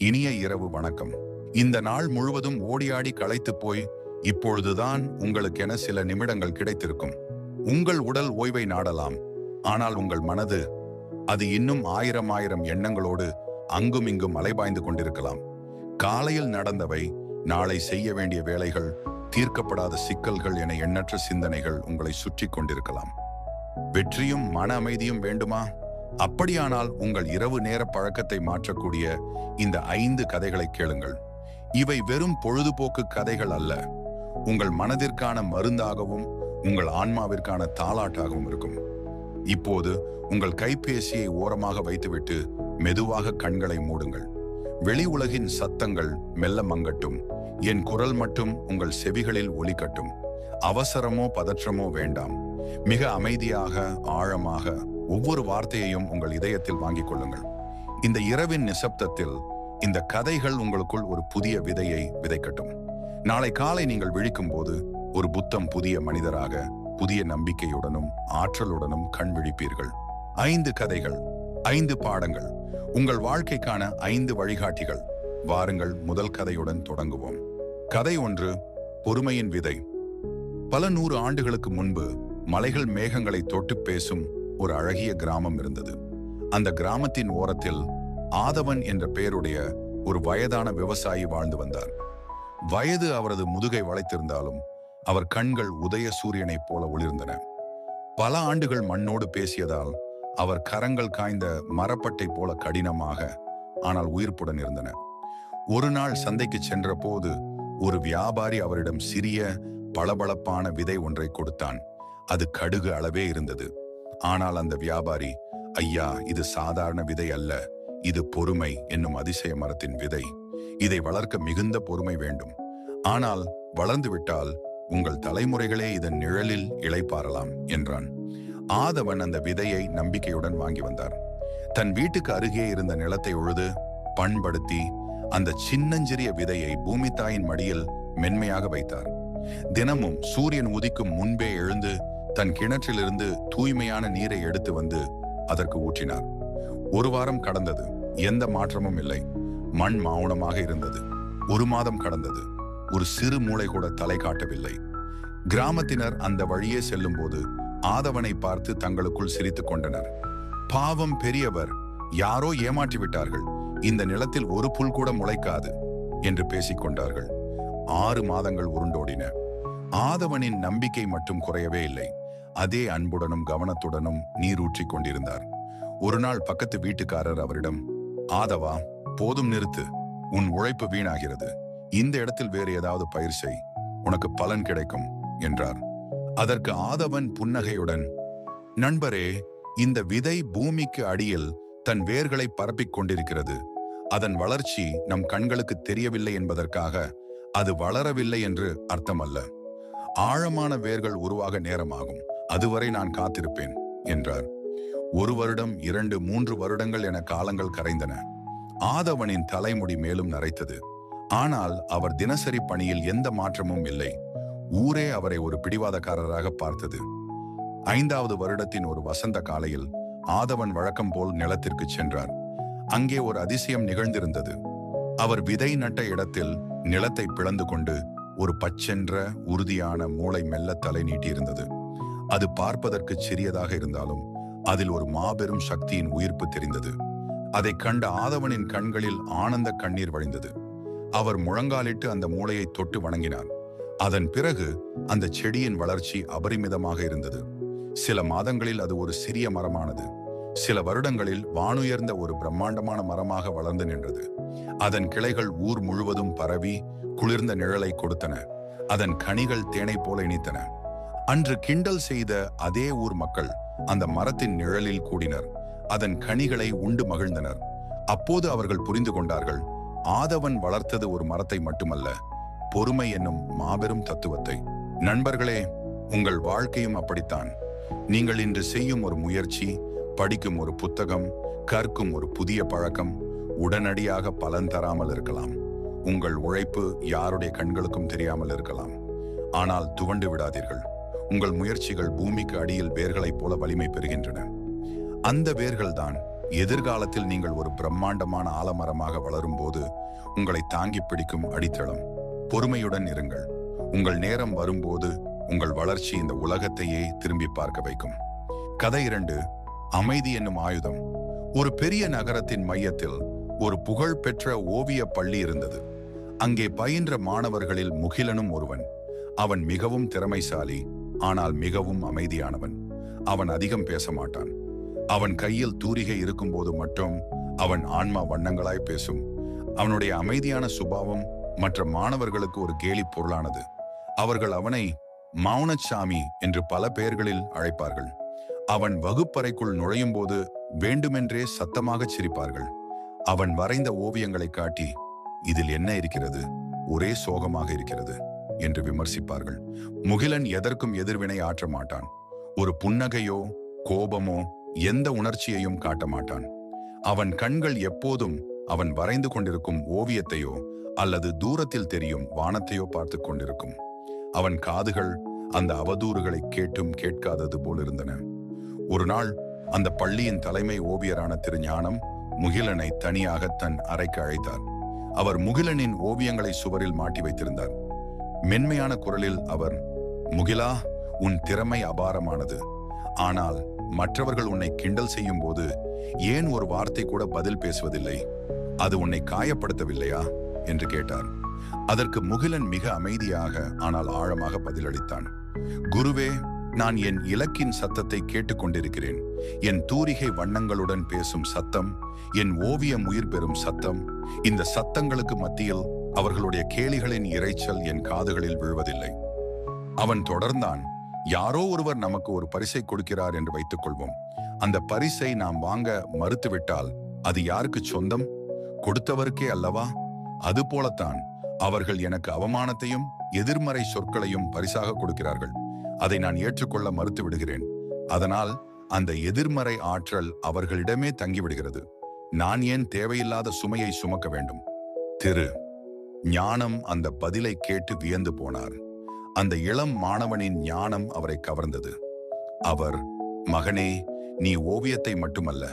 இனிய இரவு வணக்கம். இந்த நாள் முழுவதும் ஓடியாடி களைத்து போய் இப்பொழுதுதான் உங்களுக்கென சில நிமிடங்கள் கிடைத்திருக்கும். உங்கள் உடல் ஓய்வை நாடலாம். ஆனால் உங்கள் மனது அது இன்னும் ஆயிரம் ஆயிரம் எண்ணங்களோடு அங்கும் இங்கும் அலைபாய்ந்து கொண்டிருக்கலாம். காலையில் நடந்தவை, நாளை செய்ய வேண்டிய வேலைகள், தீர்க்கப்படாத சிக்கல்கள் என எண்ணற்ற சிந்தனைகள் உங்களை சுற்றி கொண்டிருக்கலாம். வெற்றியும் மன அமைதியும் வேண்டுமா? அப்படியானால் உங்கள் இரவு நேர பழக்கத்தை மாற்றக்கூடிய இந்த 5 கதைகளை கேளுங்கள். இவை வெறும் பொழுதுபோக்கு கதைகள் அல்ல, உங்கள் மனதிற்கான மருந்தாகவும் உங்கள் ஆன்மாவிற்கான தாலாட்டாகவும் இருக்கும். இப்போது உங்கள் கைபேசியை ஓரமாக வைத்துவிட்டு மெதுவாக கண்களை மூடுங்கள். வெளி உலகின் சத்தங்கள் மெல்ல மங்கட்டும். என் குரல் மட்டும் உங்கள் செவிகளில் ஒலிக்கட்டும். அவசரமோ பதற்றமோ வேண்டாம். மிக அமைதியாக, ஆழமாக ஒவ்வொரு வார்த்தையையும் உங்கள் இதயத்தில் வாங்கிக் கொள்ளுங்கள். இந்த இரவின் நிசப்தத்தில் இந்த கதைகள் உங்களுக்குள் ஒரு புதிய விதையை விதைக்கட்டும். நாளை காலை நீங்கள் விழிக்கும் போது ஒரு புத்தம் புதிய மனிதராக, புதிய நம்பிக்கையுடனும் ஆற்றலுடனும் கண் விழிப்பீர்கள். 5 கதைகள், 5 பாடங்கள், உங்கள் வாழ்க்கைக்கான 5 வழிகாட்டிகள். வாருங்கள், முதல் கதையுடன் தொடங்குவோம். கதை 1, பொறுமையின் விதை. பல 100 ஆண்டுகளுக்கு முன்பு மலைகள் மேகங்களை தொட்டு பேசும் ஒரு அழகிய கிராமம் இருந்தது. அந்த கிராமத்தின் ஓரத்தில் ஆதவன் என்ற பெயருடைய ஒரு வயதான விவசாயி வாழ்ந்து வந்தார். வயது அவரது முதுகை வளைத்திருந்தாலும் அவர் கண்கள் உதய சூரியனைப் போல ஒளிர்ந்தன. பல ஆண்டுகள் மண்ணோடு பேசியதால் அவர் கரங்கள் காய்ந்த மரப்பட்டை போல கடினமாக ஆனால் உயிர்ப்புடன் இருந்தன. ஒரு நாள் சந்தைக்கு சென்ற போது ஒரு வியாபாரி அவரிடம் சிறிய பளபளப்பான விதை ஒன்றை கொடுத்தான். அது கடுகு அளவே இருந்தது. ஆனால் அந்த வியாபாரி, ஐயா, இது சாதாரண விதை அல்ல, இது பொறுமை என்னும் அதிசய மரத்தின் விதை. இதை வளர்க்க மிகுந்த பொறுமை வேண்டும். ஆனால் வளர்ந்து விட்டால் உங்கள் தலைமுறைகளே இதன் நிழலில் இளைப்பாறலாம் என்றான். ஆதவன் அந்த விதையை நம்பிக்கையுடன் வாங்கி வந்தார். தன் வீட்டுக்கு அருகே இருந்த நிலத்தை உழுது பண்படுத்தி அந்த சின்னஞ்சிறிய விதையை பூமி தாயின் மடியில் மென்மையாக வைத்தார். தினமும் சூரியன் உதிக்கும் முன்பே எழுந்து தன் கிணற்றிலிருந்து தூய்மையான நீரை எடுத்து வந்து அதற்கு ஊற்றினார். ஒரு வாரம் கடந்தது. எந்த மாற்றமும் இல்லை. மண் மௌனமாக இருந்தது. 1 மாதம் கடந்தது. ஒரு சிறு மூளை கூட தலை காட்டவில்லை. கிராமத்தினர் அந்த வழியே செல்லும் போது ஆதவனை பார்த்து தங்களுக்குள் சிரித்துக் கொண்டனர். பாவம், பெரியவர், யாரோ ஏமாற்றி விட்டார்கள். இந்த நிலத்தில் ஒரு புல் கூட முளைக்காது என்று பேசிக்கொண்டார்கள். 6 மாதங்கள் உருண்டோடின. ஆதவனின் நம்பிக்கை மட்டும் குறையவே இல்லை. அதே அன்புடனும் கவனத்துடனும் நீரூற்றிக் கொண்டிருந்தார். ஒரு நாள் பக்கத்து வீட்டுக்காரர் அவரிடம், ஆதவா, போதும், நிறுத்து. உன் உழைப்பு வீணாகிறது. இந்த இடத்தில் வேறு ஏதாவது பயிர் செய், உனக்கு பலன் கிடைக்கும் என்றார். அதற்கு ஆதவன் புன்னகையுடன், நண்பரே, இந்த விதை பூமிக்கு அடியில் தன் வேர்களை பரப்பிக் கொண்டிருக்கிறது. அதன் வளர்ச்சி நம் கண்களுக்கு தெரியவில்லை என்பதற்காக அது வளரவில்லை என்று அர்த்தமல்ல. ஆழமான வேர்கள் உருவாக நேரமாகும். அதுவரை நான் காத்திருப்பேன் என்றார். 1 வருடம், 2, 3 வருடங்கள் என காலங்கள் கரைந்தன. ஆதவனின் தலைமுடி மேலும் நரைத்தது. ஆனால் அவர் தினசரி பணியில் எந்த மாற்றமும் இல்லை. ஊரே அவரை ஒரு பிடிவாதக்காரராக பார்த்தது. 5வது வருடத்தின் ஒரு வசந்த காலையில் ஆதவன் வழக்கம் போல் நிலத்திற்கு சென்றார். அங்கே ஒரு அதிசயம் நிகழ்ந்திருந்தது. அவர் விதை நட்ட இடத்தில் நிலத்தை பிளந்து கொண்டு ஒரு பச்சென்ற உறுதியான மூளை மெல்ல தலை நீட்டியிருந்தது. அது பார்ப்பதற்கு சிறியதாக இருந்தாலும் அதில் ஒரு மாபெரும் சக்தியின் உயிர்ப்பு தெரிந்தது. அதை கண்ட ஆதவனின் கண்களில் ஆனந்த கண்ணீர் வழிந்தது. அவர் முழங்காலிட்டு அந்த மூளையை தொட்டு வணங்கினார். அதன் பிறகு அந்த செடியின் வளர்ச்சி அபரிமிதமாக இருந்தது. சில மாதங்களில் அது ஒரு சிறிய மரமானது. சில வருடங்களில் வானுயர்ந்த ஒரு பிரம்மாண்டமான மரமாக வளர்ந்து நின்றது. அதன் கிளைகள் ஊர் முழுவதும் பரவி குளிர்ந்த நிழலை கொடுத்தன. அதன் கனிகள் தேனை போல இனித்தன. அன்று கிண்டல் செய்த அதே ஊர் மக்கள் அந்த மரத்தின் நிழலில் கூடினர். அதன் கனிகளை உண்டு மகிழ்ந்தனர். அப்போது அவர்கள் புரிந்து கொண்டார்கள், ஆதவன் வளர்த்தது ஒரு மரத்தை மட்டுமல்ல, பொறுமை என்னும் மாபெரும் தத்துவத்தை. நண்பர்களே, உங்கள் வாழ்க்கையும் அப்படித்தான். நீங்கள் இன்று செய்யும் ஒரு முயற்சி, படிக்கும் ஒரு புத்தகம், கற்கும் ஒரு புதிய பழக்கம் உடனடியாக பலன் தராமல் இருக்கலாம். உங்கள் உழைப்பு யாருடைய கண்களுக்கும் தெரியாமல் இருக்கலாம். ஆனால் துவண்டு விடாதீர்கள். உங்கள் முயற்சிகள் பூமிக்கு அடியில் வேர்களைப் போல வலிமை பெறுகின்றன. அந்த வேர்கள்தான் எதிர்காலத்தில் நீங்கள் ஒரு பிரம்மாண்டமான ஆலமரமாக வளரும்போது உங்களை தாங்கி பிடிக்கும் அடித்தளம். பொறுமையுடன் இருங்கள். உங்கள் நேரம் வரும்போது உங்கள் வளர்ச்சி இந்த உலகத்தையே திரும்பி பார்க்க வைக்கும். கதை 2. அமைதி என்னும் ஆயுதம். ஒரு பெரிய நகரத்தின் மையத்தில் ஒரு புகழ்பெற்ற ஓவிய பள்ளி இருந்தது. அங்கே பயின்ற மாணவர்களில் முகிலனும் ஒருவன். அவன் மிகவும் திறமைசாலி, ஆனால் மிகவும் அமைதியானவன். அவன் அதிகம் பேச மாட்டான். அவன் கையில் தூரிகை இருக்கும்போது மட்டும் அவன் ஆன்மா வண்ணங்களாய் பேசும். அவனுடைய அமைதியான சுபாவம் மற்ற மாணவர்களுக்கு ஒரு கேலி பொருளானது. அவர்கள் அவனை மௌனச்சாமி என்று பல பெயர்களில் அழைப்பார்கள். அவன் வகுப்பறைக்குள் நுழையும் போது வேண்டுமென்றே சத்தமாக சிரிப்பார்கள். அவன் வரைந்த ஓவியங்களை காட்டி, இதில் என்ன இருக்கிறது, ஒரே சோகமாக இருக்கிறது என்று விமர்சிப்பார்கள். முகிலன் எதற்கும் எதிர்வினை ஆற்ற மாட்டான். ஒரு புன்னகையோ கோபமோ எந்த உணர்ச்சியையும் காட்ட மாட்டான். அவன் கண்கள் எப்போதும் அவன் வரைந்து கொண்டிருக்கும் ஓவியத்தையோ அல்லது தூரத்தில் தெரியும் வானத்தையோ பார்த்து கொண்டிருக்கும். அவன் காதுகள் அந்த அவதூறுகளை கேட்டும் கேட்காதது போல் இருந்தன. ஒரு நாள் அந்த பள்ளியின் தலைமை ஓவியரான திரு ஞானம் முகிலனை தனியாக தன் அறைக்கு அழைத்தார். அவர் முகிலனின் ஓவியங்களை சுவரில் மாட்டி வைத்திருந்தார். மென்மையான குரலில் அவர், முகிலா, உன் திறமை அபாரமானது. ஆனால் மற்றவர்கள் உன்னை கிண்டல் செய்யும் போது ஏன் ஒரு வார்த்தை கூட பதில் பேசுவதில்லை? அது உன்னை காயப்படுத்தவில்லையா என்று கேட்டார். அதற்கு முகிலன் மிக அமைதியாக ஆனால் ஆழமாக பதிலளித்தான். குருவே, நான் என் இலக்கின் சத்தத்தை கேட்டுக்கொண்டிருக்கிறேன். என் தூரிகை வண்ணங்களுடன் பேசும் சத்தம், என் ஓவியம் உயிர் பெறும் சத்தம். இந்த சத்தங்களுக்கு மத்தியில் அவர்களுடைய கேலிகளின் இரைச்சல் என் காதுகளில் விழுவதில்லை. அவன் தொடர்ந்தான், யாரோ ஒருவர் நமக்கு ஒரு பரிசை கொடுக்கிறார் என்று வைத்துக் கொள்வோம். அந்த பரிசை நாம் வாங்க மறுத்துவிட்டால் அது யாருக்கு சொந்தம்? கொடுத்தவருக்கே அல்லவா? அதுபோலத்தான் அவர்கள் எனக்கு அவமானத்தையும் எதிர்மறை சொற்களையும் பரிசாக கொடுக்கிறார்கள். அதை நான் ஏற்றுக்கொள்ள மறுத்து விடுகிறேன். அதனால் அந்த எதிர்மறை ஆற்றல் அவர்களிடமே தங்கிவிடுகிறது. நான் ஏன் தேவையில்லாத சுமையை சுமக்க வேண்டும்? திரு ஞானம் அந்த பதிலை கேட்டு வியந்து போனார். அந்த இளம் மாணவனின் ஞானம் அவரை கவர்ந்தது. அவர், மகனே, நீ ஓவியத்தை மட்டுமல்ல,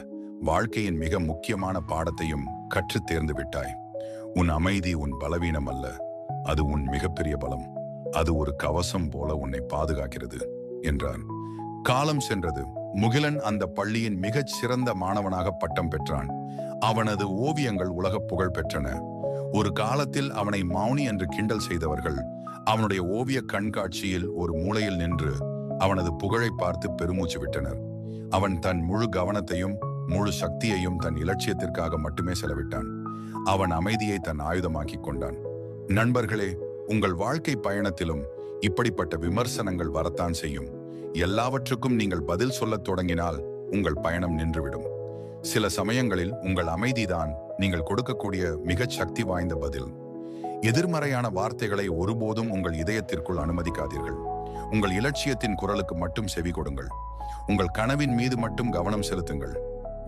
வாழ்க்கையின் மிக முக்கியமான பாடத்தையும் கற்றுத் தேர்ந்து விட்டாய். உன் அமைதி உன் பலவீனம் அல்ல, அது உன் மிகப்பெரிய பலம். அது ஒரு கவசம் போல உன்னை பாதுகாக்கிறது என்றார். காலம் சென்றது. முகிலன் அந்த பள்ளியின் மிகச் சிறந்த மாணவனாக பட்டம் பெற்றான். அவனது ஓவியங்கள் உலக புகழ் பெற்றன. ஒரு காலத்தில் அவனை மௌனி என்று கிண்டல் செய்தவர்கள் அவனுடைய ஓவிய கண்காட்சியில் ஒரு மூலையில் நின்று அவனது புகழை பார்த்து பெருமூச்சு விட்டனர். அவன் தன் முழு கவனத்தையும் முழு சக்தியையும் தன் இலட்சியத்திற்காக மட்டுமே செலவிட்டான். அவன் அமைதியை தன் ஆயுதமாக்கி கொண்டான். நண்பர்களே, உங்கள் வாழ்க்கை பயணத்திலும் இப்படிப்பட்ட விமர்சனங்கள் வரத்தான் செய்யும். எல்லாவற்றுக்கும் நீங்கள் பதில் சொல்லத் தொடங்கினால் உங்கள் பயணம் நின்றுவிடும். சில சமயங்களில் உங்கள் அமைதிதான் நீங்கள் கொடுக்கக்கூடிய மிகச் சக்தி வாய்ந்த பதில். எதிர்மறையான வார்த்தைகளை ஒருபோதும் உங்கள் இதயத்திற்குள் அனுமதிக்காதீர்கள். உங்கள் இலட்சியத்தின் குரலுக்கு மட்டும் செவி கொடுங்கள். உங்கள் கனவின் மீது மட்டும் கவனம் செலுத்துங்கள்.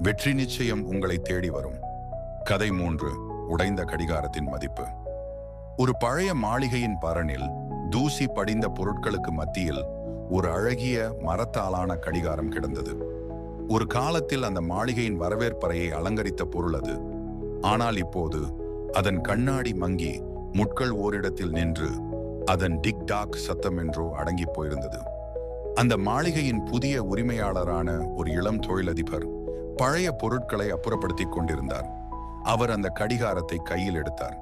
வெற்றி நிச்சயம் உங்களை தேடி வரும். கதை 3. உடைந்த கடிகாரத்தின் மதிப்பு. ஒரு பழைய மாளிகையின் பரணில் தூசி படிந்த பொருட்களுக்கு மத்தியில் ஒரு அழகிய மரத்தாலான கடிகாரம் கிடந்தது. ஒரு காலத்தில் அந்த மாளிகையின் வரவேற்பறையை அலங்கரித்த பொருள் அது. ஆனால் இப்போது அதன் கண்ணாடி மங்கி முட்கள் ஓரிடத்தில் நின்று அதன் டிக் டாக் சத்தம் என்றோ அடங்கி போயிருந்தது. அந்த மாளிகையின் புதிய உரிமையாளரான ஒரு இளம் தொழிலதிபர் பழைய பொருட்களை அப்புறப்படுத்திக் கொண்டிருந்தார். அவர் அந்த கடிகாரத்தை கையில் எடுத்தார்.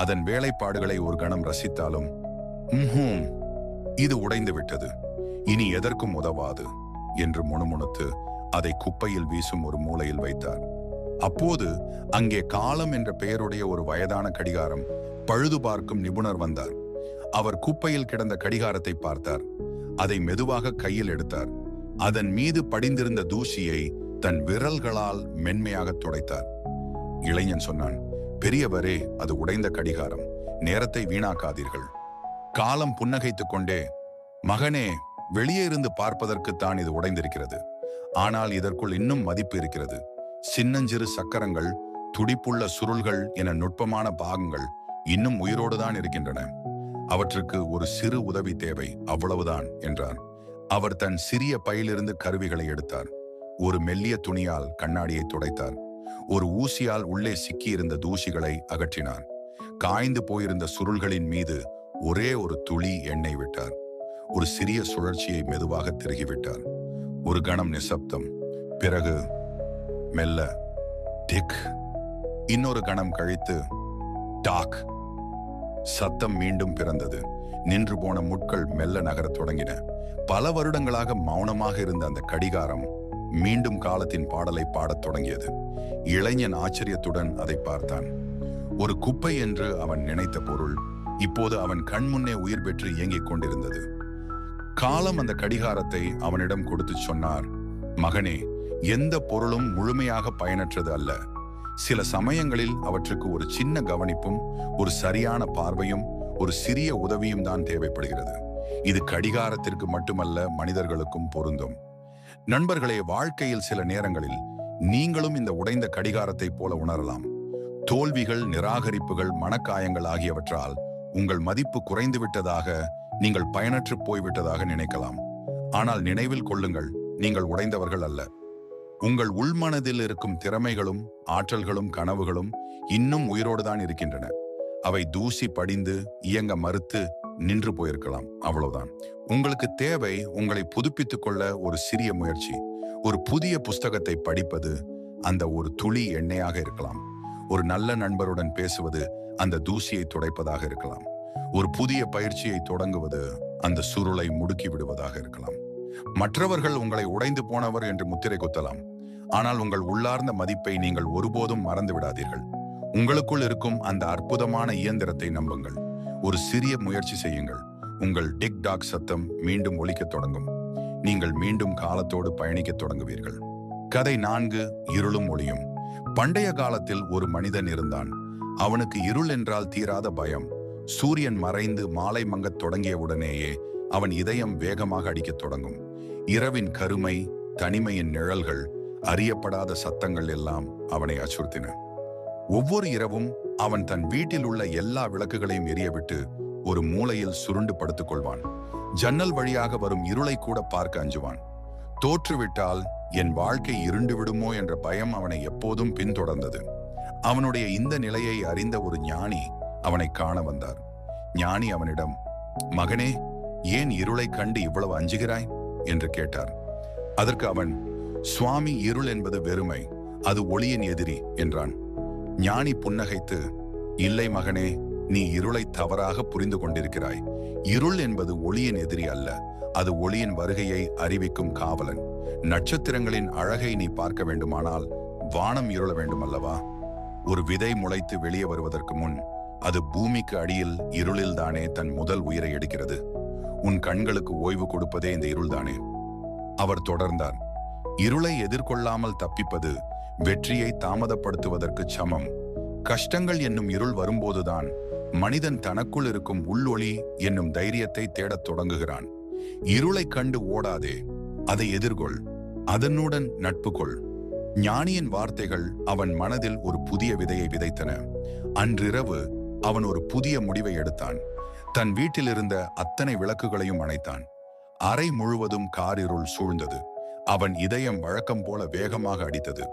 அதன் வேலைப்பாடுகளை ஒரு கணம் ரசித்தாலும், இது உடைந்து விட்டது, இனி எதற்கும் உதவாது என்று முணுமுணுத்து அதை குப்பையில் வீசும் ஒரு மூலையில் வைத்தார். அப்போது அங்கே காலம் என்ற பெயருடைய ஒரு வயதான கடிகாரம் பழுது பார்க்கும் நிபுணர் வந்தார். அவர் குப்பையில் கிடந்த கடிகாரத்தை பார்த்தார். அதை மெதுவாக கையில் எடுத்தார். அதன் மீது படிந்திருந்த தூசியை தன் விரல்களால் மென்மையாக துடைத்தார். இளைஞன் சொன்னான், பெரியவரே, அது உடைந்த கடிகாரம், நேரத்தை வீணாக்காதீர்கள். காலம் புன்னகைத்துக் கொண்டே, மகனே, வெளியே இருந்து பார்ப்பதற்குத்தான் இது உடைந்திருக்கிறது. ஆனால் இதற்குள் இன்னும் மதிப்பு இருக்கிறது. சின்னஞ்சிறு சக்கரங்கள், துடிப்புள்ள சுருள்கள் என நுட்பமான பாகங்கள் இன்னும் உயிரோடுதான் இருக்கின்றன. அவற்றுக்கு ஒரு சிறு உதவி தேவை, அவ்வளவுதான் என்றார். அவர் தன் சிறிய பையிலிருந்து கருவிகளை எடுத்தார். ஒரு மெல்லிய துணியால் கண்ணாடியை துடைத்தார். ஒரு ஊசியால் உள்ளே சிக்கியிருந்த தூசிகளை அகற்றினார். காய்ந்து போயிருந்த சுருள்களின் மீது ஒரே ஒரு துளி எண்ணெய் விட்டார். ஒரு சிறிய சுழற்சியை மெதுவாக திருகிவிட்டார். ஒரு கணம் நிசப்தம். பிறகு மெல்ல டிக். இன்னொரு கணம் கழித்து டாக். சத்தம் மீண்டும் பிறந்தது. நின்று போன முட்கள் மெல்ல நகரத் தொடங்கின. பல வருடங்களாக மௌனமாக இருந்த அந்த கடிகாரம் மீண்டும் காலத்தின் பாடலை பாடத் தொடங்கியது. இளைஞன் ஆச்சரியத்துடன் அதை பார்த்தான். ஒரு குப்பை என்று அவன் நினைத்த பொருள் இப்போது அவன் கண்முன்னே உயிர் பெற்று இயங்கிக் கொண்டிருந்தது. காலம் அந்த கடிகாரத்தை அவனிடம் கொடுத்து சொன்னார், மகனே, எந்த பொருளும் முழுமையாக பயனற்றது அல்ல. சில சமயங்களில் அவற்றுக்கு ஒரு சின்ன கவனிப்பும் ஒரு சரியான பார்வையும் ஒரு சிறிய உதவியும் தான் தேவைப்படுகிறது. இது கடிகாரத்திற்கு மட்டுமல்ல, மனிதர்களுக்கும் பொருந்தும். நண்பர்களே, வாழ்க்கையில் சில நேரங்களில் நீங்களும் இந்த உடைந்த கடிகாரத்தை போல உணரலாம். தோல்விகள், நிராகரிப்புகள், மனக்காயங்கள் ஆகியவற்றால் உங்கள் மதிப்பு குறைந்து விட்டதாக, நீங்கள் பயனற்று போய்விட்டதாக நினைக்கலாம். ஆனால் நினைவில் கொள்ளுங்கள், நீங்கள் உடைந்தவர்கள் அல்ல. உங்கள் உள்மனதில் இருக்கும் திறமைகளும் ஆற்றல்களும் கனவுகளும் இன்னும் உயிரோடுதான் இருக்கின்றன. அவை தூசி படிந்து இயங்க மறுத்து நின்று போயிருக்கலாம், அவ்வளவுதான். உங்களுக்கு தேவை உங்களை புதுப்பித்துக் கொள்ள ஒரு சிறிய முயற்சி. ஒரு புதிய புஸ்தகத்தை படிப்பது அந்த ஒரு துளி எண்ணெயாக இருக்கலாம். ஒரு நல்ல நண்பருடன் பேசுவது அந்த தூசியை துடைப்பதாக இருக்கலாம். ஒரு புதிய பயிற்சியை தொடங்குவது அந்த சுருளை முடுக்கி விடுவதாக இருக்கலாம். மற்றவர்கள் உங்களை உடைந்து போனவர் என்று முத்திரை குத்தலாம். ஆனால் உங்கள் உள்ளார்ந்த மதிப்பை நீங்கள் ஒருபோதும் மறந்து விடாதீர்கள். உங்களுக்குள் இருக்கும் அந்த அற்புதமான இயந்திரத்தை நம்புங்கள். ஒரு சிறிய முயற்சி செய்யுங்கள். உங்கள் டிக் டாக் சத்தம் மீண்டும் ஒலிக்கத் தொடங்கும். நீங்கள் மீண்டும் காலத்தோடு பயணிக்கத் தொடங்குவீர்கள். கதை 4. இருளும் ஒளியும். பண்டைய காலத்தில் ஒரு மனிதன் இருந்தான். அவனுக்கு இருள் என்றால் தீராத பயம். சூரியன் மறைந்து மாலை மங்கத் தொடங்கியவுடனேயே அவன் இதயம் வேகமாக அடிக்கத் தொடங்கும். இரவின் கருமை, தனிமையின் நிழல்கள், அறியப்படாத சத்தங்கள் எல்லாம் அவனை அச்சுறுத்தின. ஒவ்வொரு இரவும் அவன் தன் வீட்டில் உள்ள எல்லா விளக்குகளையும் எரியவிட்டு ஒரு மூலையில் சுருண்டு படுத்துக் கொள்வான். ஜன்னல் வழியாக வரும் இருளை கூட பார்க்க அஞ்சுவான். தோற்றுவிட்டால் என் வாழ்க்கை இருண்டு விடுமோ என்ற பயம் அவனை எப்போதும் பின்தொடர்ந்தது. அவனுடைய இந்த நிலையை அறிந்த ஒரு ஞானி அவனை காண வந்தார். ஞானி அவனிடம், மகனே, ஏன் இருளை கண்டு இவ்வளவு அஞ்சுகிறாய் என்று கேட்டார். அதற்கு அவன், சுவாமி, இருள் என்பது வெறுமை, அது ஒளியின் எதிரி என்றான். ஞானி புன்னகைத்து, இல்லை மகனே, நீ இருளை தவறாக புரிந்து கொண்டிருக்கிறாய். இருள் என்பது ஒளியின் எதிரி அல்ல, அது ஒளியின் வருகையை அறிவிக்கும் காவலன். நட்சத்திரங்களின் அழகை நீ பார்க்க வேண்டுமானால் வானம் இருள வேண்டும் அல்லவா? ஒரு விதை முளைத்து வெளியே வருவதற்கு முன் அது பூமிக்கு அடியில் இருளில்தானே தன் முதல் உயிரை எடுக்கிறது. உன் கண்களுக்கு ஓய்வு கொடுப்பதே இந்த இருள்தானே. அவர் தொடர்ந்தார், இருளை எதிர்கொள்ளாமல் தப்பிப்பது வெற்றியை தாமதப்படுத்துவதற்கு சமம். கஷ்டங்கள் என்னும் இருள் வரும்போதுதான் மனிதன் தனக்குள் இருக்கும் உள்ளொளி என்னும் தைரியத்தை தேடத் தொடங்குகிறான். இருளை கண்டு ஓடாதே, அதை எதிர்கொள், அதனுடன் நட்பு கொள். ஞானியின் வார்த்தைகள் அவன் மனதில் ஒரு புதிய விதையை விதைத்தன. அன்றிரவு அவன் ஒரு புதிய முடிவை எடுத்தான். தன் வீட்டில் இருந்த அத்தனை விளக்குகளையும் அணைத்தான். அறை முழுவதும் காரிருள் சூழ்ந்தது. அவன் இதயம் வழக்கம் போல வேகமாக அடித்தது.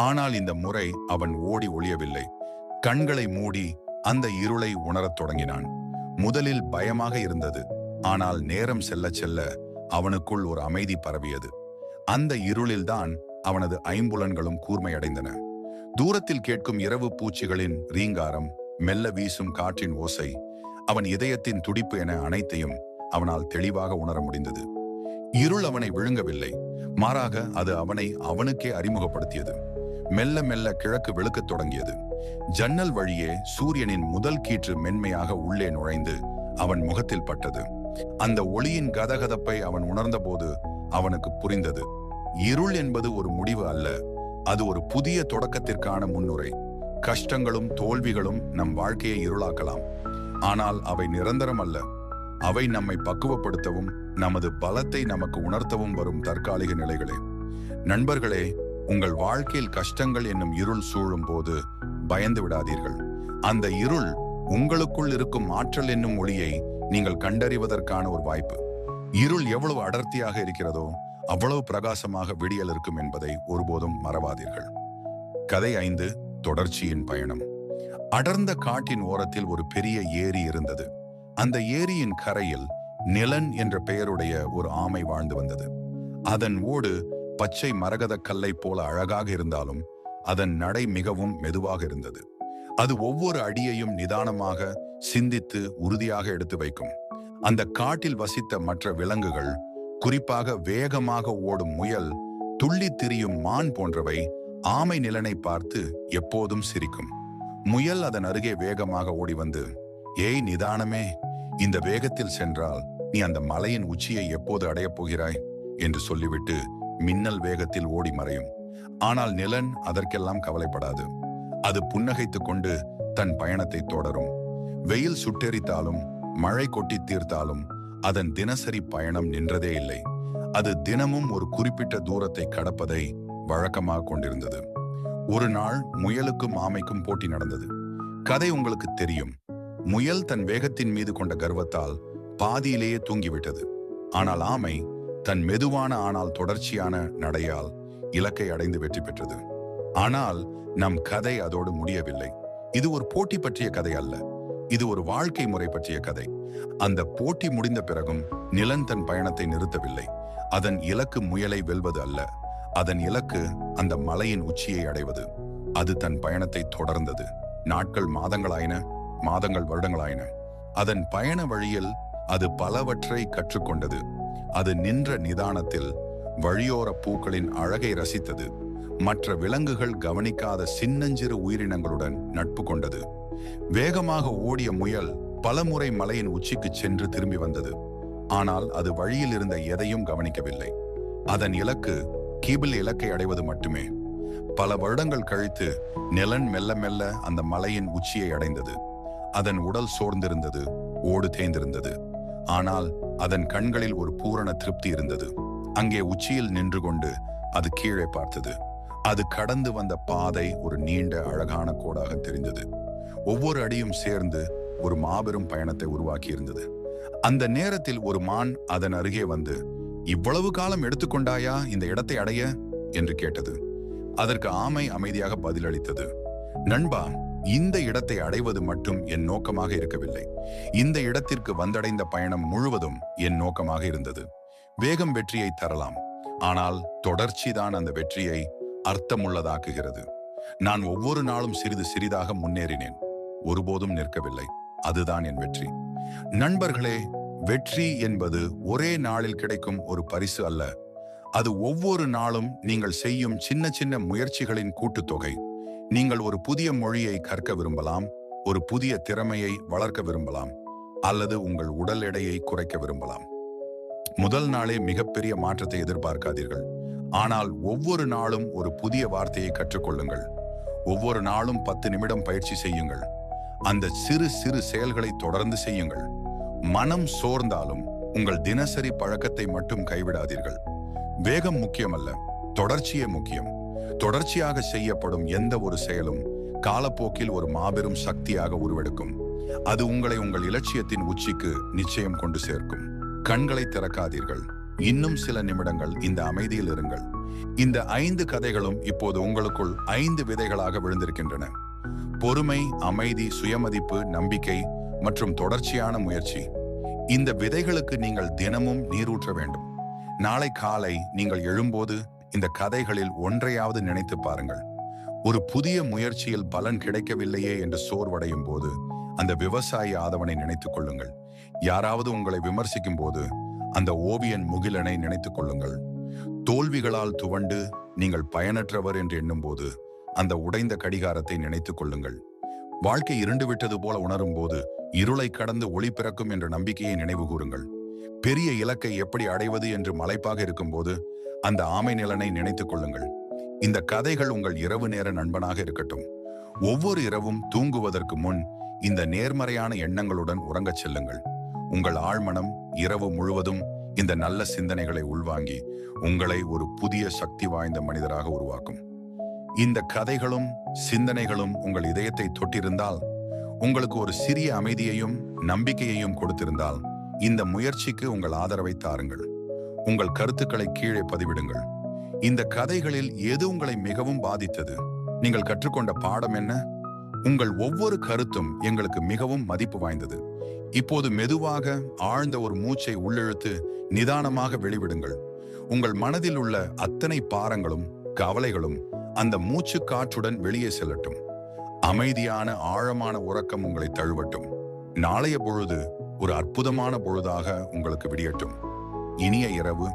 ஆனால் இந்த முறை அவன் ஓடி ஒளியவில்லை. கண்களை மூடி அந்த இருளை உணரத் தொடங்கினான். முதலில் பயமாக இருந்தது. ஆனால் நேரம் செல்ல செல்ல அவனுக்குள் ஒரு அமைதி பரவியது. அந்த இருளில்தான் அவனது ஐம்புலன்களும் கூர்மையடைந்தன. தூரத்தில் கேட்கும் இரவு பூச்சிகளின் ரீங்காரம், மெல்ல வீசும் காற்றின் ஓசை, அவன் இதயத்தின் துடிப்பு என அனைத்தையும் அவனால் தெளிவாக உணர முடிந்தது. இருள் அவனை விழுங்கவில்லை, மாறாக அது அவனை அவனுக்கே அறிமுகப்படுத்தியது. மெல்ல மெல்ல கிழக்கு வெளுக்கத் தொடங்கியது. ஜன்னல் வழியே சூரியனின் முதல் கீற்று மென்மையாக உள்ளே நுழைந்து அவன் முகத்தில் பட்டது. அந்த ஒளியின் கதகதப்பை அவன் உணர்ந்தபோது அவனுக்கு புரிந்தது, இருள் என்பது ஒரு முடிவு அல்ல, அது ஒரு புதிய தொடக்கத்திற்கான முன்னுரை. கஷ்டங்களும் தோல்விகளும் நம் வாழ்க்கையை இருளாக்கலாம், ஆனால் அவை நிரந்தரம் அல்ல. அவை நம்மை பக்குவப்படுத்தவும் நமது பலத்தை நமக்கு உணர்த்தவும் வரும் தற்காலிக நிலைகளே. நண்பர்களே, உங்கள் வாழ்க்கையில் கஷ்டங்கள் என்னும் இருள் சூழும் போது பயந்து விடாதீர்கள். அந்த இருள் உங்களுக்குள் இருக்கும் ஆற்றல் என்னும் ஒளியை நீங்கள் கண்டறிவதற்கான ஒரு வாய்ப்பு. இருள் எவ்வளவு அடர்த்தியாக இருக்கிறதோ அவ்வளவு பிரகாசமாக விடியல் இருக்கும் என்பதை ஒருபோதும் மறவாதீர்கள். கதை 5. தொடர்ச்சியின் பயணம். அடர்ந்த காட்டின் ஓரத்தில் ஒரு பெரிய ஏரி இருந்தது. அந்த ஏரியின் கரையில் நிலன் என்ற பெயருடைய ஒரு ஆமை வாழ்ந்து வந்தது. அதன் ஓடு பச்சை மரகத கல்லை போல அழகாக இருந்தாலும் அதன் நடை மிகவும் மெதுவாக இருந்தது. அது ஒவ்வொரு அடியையும் நிதானமாக சிந்தித்து உறுதியாக எடுத்து வைக்கும். அந்த காட்டில் வசித்த மற்ற விலங்குகள், குறிப்பாக வேகமாக ஓடும் முயல், துள்ளி திரியும் மான் போன்றவை ஆமை நிலனை பார்த்து எப்போதும் சிரிக்கும். முயல் அதன் அருகே வேகமாக ஓடி வந்து, ஏய் நிதானமே, இந்த வேகத்தில் சென்றால் நீ அந்த மலையின் உச்சியை எப்போது அடையப் போகிறாய் என்று சொல்லிவிட்டு மின்னல் வேகத்தில் ஓடி மறையும். ஆனால் நிலன் அதற்கெல்லாம் கவலைப்படாது. அது புன்னகைத்து கொண்டு தன் பயணத்தை தொடரும். வெயில் சுட்டெரித்தாலும் மழை கொட்டி தீர்த்தாலும் அதன் தினசரி பயணம் நின்றதே இல்லை. அது தினமும் ஒரு குறிப்பிட்ட தூரத்தை கடப்பதை வழக்கமாக கொண்டிருந்தது. ஒரு நாள் முயலுக்கும் ஆமைக்கும் போட்டி நடந்தது. கதை உங்களுக்கு தெரியும். முயல் தன் வேகத்தின் மீது கொண்ட கர்வத்தால் பாதியிலேயே தூங்கிவிட்டது. ஆனால் ஆமை தன் மெதுவான ஆனால் தொடர்ச்சியான நடையால் இலக்கை அடைந்து வெற்றி பெற்றது. ஆனால் நம் கதை அதோடு முடியவில்லை. இது ஒரு போட்டி பற்றிய கதை அல்ல, இது ஒரு வாழ்க்கை முறை பற்றிய கதை. அந்த போட்டி முடிந்த பிறகும் நிலன் தன் பயணத்தை நிறுத்தவில்லை. அதன் இலக்கு முயலை வெல்வது அல்ல, அதன் இலக்கு அந்த மலையின் உச்சியை அடைவது. அது தன் பயணத்தை தொடர்ந்தது. நாட்கள் மாதங்களாயின, மாதங்கள் வருடங்களாயின. அதன் பயண வழியில் அது பலவற்றை கற்றுக்கொண்டது. அது நின்ற நிதானத்தில் வழியோர பூக்களின் அழகை ரசித்தது. மற்ற விலங்குகள் கவனிக்காத சின்னஞ்சிறு உயிரினங்களுடன் நட்பு கொண்டது. வேகமாக ஓடிய முயல் பலமுறை மலையின் உச்சிக்கு சென்று திரும்பி வந்தது. ஆனால் அது வழியில் இருந்த எதையும் கவனிக்கவில்லை. அதன் இலக்கு கீபிள் இலக்கை அடைவது மட்டுமே. பல வருடங்கள் கழித்து நிலன் மெல்ல மெல்ல அந்த மலையின் உச்சியை அடைந்தது. அதன் உடல் சோர்ந்திருந்தது, ஓடு தேய்ந்திருந்தது. ஆனால் அதன் கண்களில் ஒரு பூரண திருப்தி இருந்தது. அங்கே உச்சியில் நின்று கொண்டு அது கீழே பார்த்தது. அது கடந்து வந்த பாதை ஒரு நீண்ட அழகான கோடாக தெரிந்தது. ஒவ்வொரு அடியும் சேர்ந்து ஒரு மாபெரும் பயணத்தை உருவாக்கி இருந்தது. அந்த நேரத்தில் ஒரு மான் அதன் அருகே வந்து, இவ்வளவு காலம் எடுத்துக்கொண்டாயா இந்த இடத்தை அடைய என்று கேட்டது. அதற்கு ஆமை அமைதியாக பதிலளித்தது, நண்பா, இந்த இடத்தை அடைவது மட்டும் என் நோக்கமாக இருக்கவில்லை. இந்த இடத்திற்கு வந்தடைந்த பயணம் முழுவதும் என் நோக்கமாக இருந்தது. வேகம் வெற்றியை தரலாம், ஆனால் தொடர்ச்சிதான் அந்த வெற்றியை அர்த்தமுள்ளதாக்குகிறது. நான் ஒவ்வொரு நாளும் சிறிது சிறிதாக முன்னேறினேன், ஒருபோதும் நிற்கவில்லை. அதுதான் என் வெற்றி. நண்பர்களே, வெற்றி என்பது ஒரே நாளில் கிடைக்கும் ஒரு பரிசு அல்ல. அது ஒவ்வொரு நாளும் நீங்கள் செய்யும் சின்ன சின்ன முயற்சிகளின் கூட்டுத்தொகை. நீங்கள் ஒரு புதிய மொழியை கற்க விரும்பலாம், ஒரு புதிய திறமையை வளர்க்க விரும்பலாம், அல்லது உங்கள் உடல் எடையை குறைக்க விரும்பலாம். முதல் நாளே மிகப்பெரிய மாற்றத்தை எதிர்பார்க்காதீர்கள். ஆனால் ஒவ்வொரு நாளும் ஒரு புதிய வார்த்தையை கற்றுக்கொள்ளுங்கள். ஒவ்வொரு நாளும் 10 நிமிடம் பயிற்சி செய்யுங்கள். அந்த சிறு சிறு செயல்களை தொடர்ந்து செய்யுங்கள். மனம் சோர்ந்தாலும் உங்கள் தினசரி பழக்கத்தை மட்டும் கைவிடாதீர்கள். வேகம் முக்கியமல்ல, தொடர்ச்சியே முக்கியம். தொடர்ச்சியாக செய்யப்படும் எந்த ஒரு செயலும் காலப்போக்கில் ஒரு மாபெரும் சக்தியாக உருவெடுக்கும். அது உங்களை உங்கள் இலட்சியத்தின் உச்சிக்கு நிச்சயம் கொண்டு சேர்க்கும். கண்களை திறக்காதீர்கள். இன்னும் சில நிமிடங்கள் இந்த அமைதியில் இருங்கள். இந்த 5 கதைகளும் இப்போது உங்களுக்குள் 5 விதைகளாக விழுந்திருக்கின்றன. பொறுமை, அமைதி, சுயமதிப்பு, நம்பிக்கை மற்றும் தொடர்ச்சியான முயற்சி. இந்த விதைகளுக்கு நீங்கள் தினமும் நீரூற்ற வேண்டும். நாளை காலை நீங்கள் எழும்போது இந்த கதைகளில் ஒன்றையாவது நினைத்து பாருங்கள். ஒரு புதிய முயற்சியில் பலன் கிடைக்கவில்லையே என்று சோர்வடையும் போது அந்த விவசாயி ஆதவனை நினைத்துக் கொள்ளுங்கள். யாராவது உங்களை விமர்சிக்கும் போது அந்த ஓவியன் முகிலனை நினைத்துக் கொள்ளுங்கள். தோல்விகளால் துவண்டு நீங்கள் பயனற்றவர் என்று எண்ணும் போது அந்த உடைந்த கடிகாரத்தை நினைத்துக் கொள்ளுங்கள். வாழ்க்கை இருண்டு விட்டது போல உணரும் போது இருளை கடந்து ஒளி பிறக்கும் என்ற நம்பிக்கையை நினைவு கூறுங்கள். பெரிய இலக்கை எப்படி அடைவது என்று மலைப்பாக இருக்கும்போது அந்த ஆமை நிலனை நினைத்துக் கொள்ளுங்கள். இந்த கதைகள் உங்கள் இரவு நேர நண்பனாக இருக்கட்டும். ஒவ்வொரு இரவும் தூங்குவதற்கு முன் இந்த நேர்மறையான எண்ணங்களுடன் உறங்கச் செல்லுங்கள். உங்கள் ஆழ்மனம் இரவு முழுவதும் இந்த நல்ல சிந்தனைகளை உள்வாங்கி உங்களை ஒரு புதிய சக்தி வாய்ந்த மனிதராக உருவாக்கும். இந்த கதைகளும் சிந்தனைகளும் உங்கள் இதயத்தை தொட்டிருந்தால், உங்களுக்கு ஒரு சிறிய அமைதியையும் நம்பிக்கையையும் கொடுத்திருந்தால், இந்த முயற்சிக்கு உங்கள் ஆதரவை தாருங்கள். உங்கள் கருத்துக்களை கீழே பதிவிடுங்கள். இந்த கதைகளில் எது உங்களை மிகவும் பாதித்தது? நீங்கள் கற்றுக்கொண்ட பாடம் என்ன? உங்கள் ஒவ்வொரு கருத்தும் எங்களுக்கு மிகவும் மதிப்பு வாய்ந்தது. இப்போது மெதுவாக ஆழ்ந்த ஒரு மூச்சை உள்ளிழுத்து நிதானமாக வெளிவிடுங்கள். உங்கள் மனதில் உள்ள அத்தனை பாரங்களும் கவலைகளும் அந்த மூச்சு காற்றுடன் வெளியே செல்லட்டும். அமைதியான ஆழமான உறக்கம் உங்களை தழுவட்டும். நாளைய பொழுது ஒரு அற்புதமான பொழுதாக உங்களுக்கு விடியட்டும். இனிய இரவு.